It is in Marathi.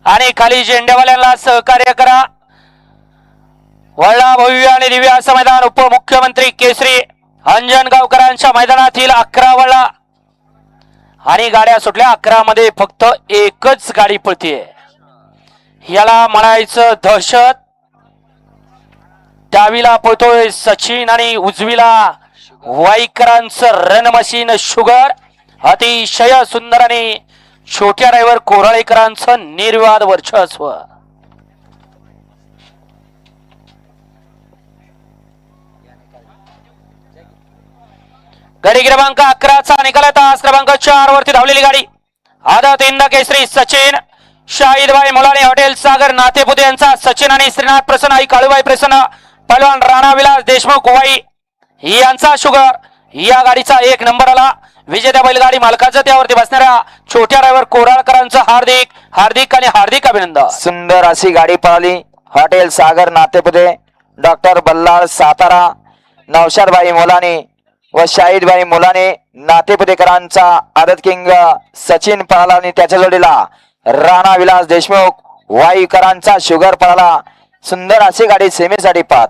आणि खाली झेंडेवाल्यांना सहकार्य करा। वळला भव्य आणि दिव्य असं मैदान उपमुख्यमंत्री केसरी अंजनगावकरांच्या मैदानातील 11 वळला आणि गाड्या सुटल्या। 11 मध्ये फक्त एकच गाडी पळतीये, याला म्हणायचं दहशत। डावीला पळतोय सचिन आणि उजवीला वाईकरांचं रन मशीन शुगर। अतिशय सुंदर आणि छोट्या ड्रायव्हर कोराळेकरांचं निर्विवाद वर्चस्व। गाडी क्रमांक 11चा निकाल तास क्रमांक 4 वरती धावलेली गाडी आदत इंद केसरी सचिन शाहिदभाई मुलानी हॉटेल सागर नातेपुते यांचा सचिन आणि श्रीनाथ प्रसन्न आई काळूबाई प्रसन्न पहलवान राणा विलास देशमुख वाई यांचा शुगर। या गाडीचा 1 नंबर आला। विजेत्या बैलगाडी मालकाचं त्यावरती बसणाऱ्या छोट्या ड्रायव्हर कोराळकरांचं हार्दिक हार्दिक आणि हार्दिक अभिनंदन। सुंदर अशी गाडी पळाली। हॉटेल सागर नातेपुते डॉक्टर बल्लाळ सातारा नौशादभाई मुलानी व शाहिदभाई मुलानी नातेपुतेकरांचा आदत किंग सचिन पळाला आणि त्याच्या जोडीला राणा विलास देशमुख वाईकरांचा शुगर पळाला। सुंदर अशी गाडी सेमीसाठी पाहत